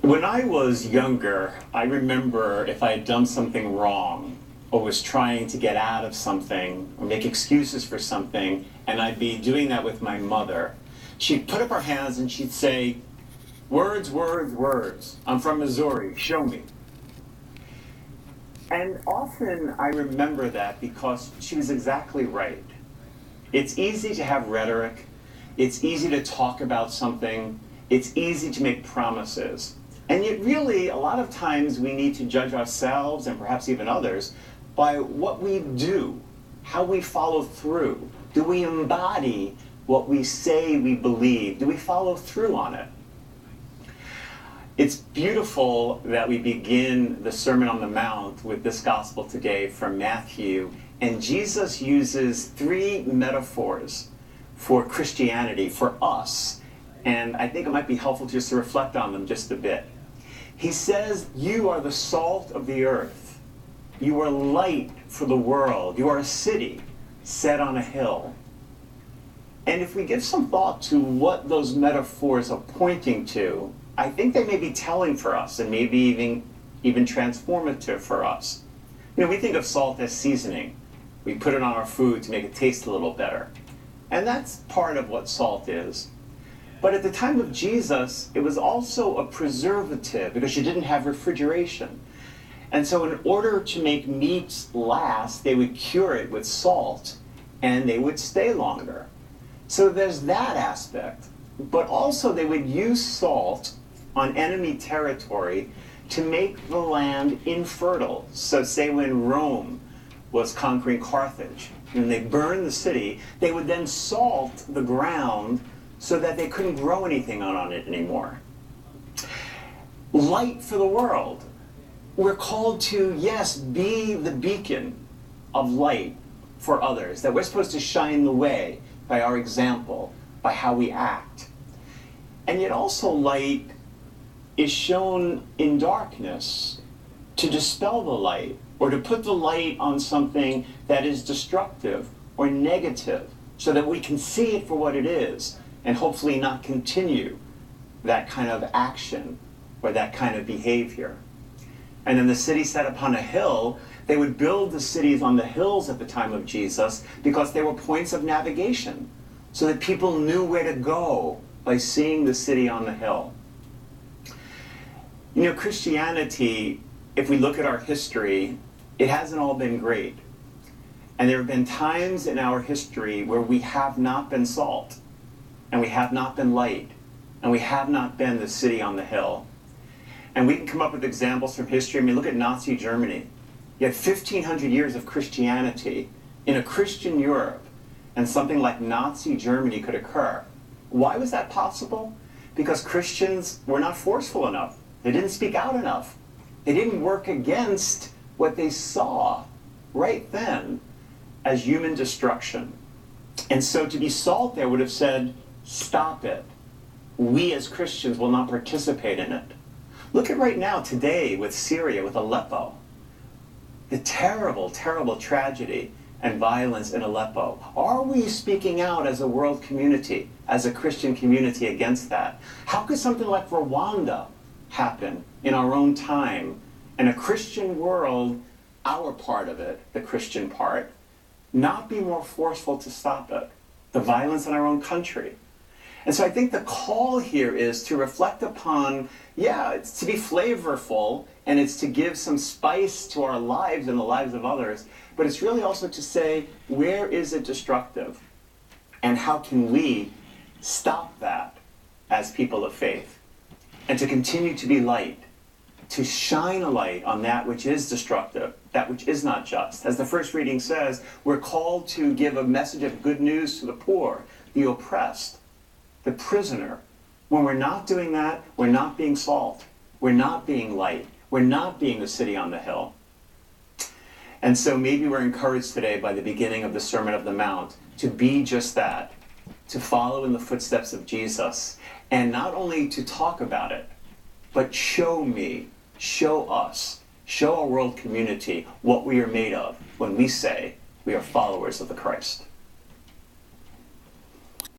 When I was younger, I remember if I had done something wrong or was trying to get out of something or make excuses for something, and I'd be doing that with my mother, she'd put up her hands and she'd say, "Words, words, words. I'm from Missouri. Show me." And often I remember that because she was exactly right. It's easy to have rhetoric. It's easy to talk about something. It's easy to make promises. And yet really, a lot of times we need to judge ourselves and perhaps even others by what we do, how we follow through. Do we embody what we say we believe? Do we follow through on it? It's beautiful that we begin the Sermon on the Mount with this gospel today from Matthew, and Jesus uses three metaphors for Christianity, for us, and I think it might be helpful just to reflect on them just a bit. He says, "You are the salt of the earth. You are light for the world. You are a city set on a hill." And if we give some thought to what those metaphors are pointing to, I think they may be telling for us and maybe even transformative for us. You know, we think of salt as seasoning. We put it on our food to make it taste a little better. And that's part of what salt is. But at the time of Jesus, it was also a preservative because you didn't have refrigeration. And so in order to make meats last, they would cure it with salt and they would stay longer. So there's that aspect. But also they would use salt on enemy territory to make the land infertile. So say when Rome was conquering Carthage, and they burned the city, they would then salt the ground so that they couldn't grow anything on it anymore. Light for the world. We're called to, yes, be the beacon of light for others, that we're supposed to shine the way by our example, by how we act. And yet also light is shown in darkness to dispel the light or to put the light on something that is destructive or negative so that we can see it for what it is and hopefully not continue that kind of action or that kind of behavior. And in the city set upon a hill, they would build the cities on the hills at the time of Jesus because they were points of navigation so that people knew where to go by seeing the city on the hill. You know, Christianity, if we look at our history, it hasn't all been great. And there have been times in our history where we have not been salt, and we have not been light, and we have not been the city on the hill. And we can come up with examples from history. I mean, look at Nazi Germany. You had 1,500 years of Christianity in a Christian Europe, and something like Nazi Germany could occur. Why was that possible? Because Christians were not forceful enough. They didn't speak out enough. They didn't work against what they saw right then as human destruction. And so to be salt there would have said, stop it. We as Christians will not participate in it. Look at right now, today, with Syria, with Aleppo. The terrible, terrible tragedy and violence in Aleppo. Are we speaking out as a world community, as a Christian community against that? How could something like Rwanda happen in our own time, in a Christian world, our part of it, the Christian part, not be more forceful to stop it, the violence in our own country? And so I think the call here is to reflect upon, yeah, it's to be flavorful and it's to give some spice to our lives and the lives of others, but it's really also to say, where is it destructive? And how can we stop that as people of faith? And to continue to be light, to shine a light on that which is destructive, that which is not just. As the first reading says, we're called to give a message of good news to the poor, the oppressed, the prisoner. When we're not doing that, we're not being salt. We're not being light. We're not being the city on the hill. And so maybe we're encouraged today by the beginning of the Sermon of the Mount to be just that, to follow in the footsteps of Jesus, and not only to talk about it, but show me, show us, show our world community what we are made of when we say we are followers of the Christ.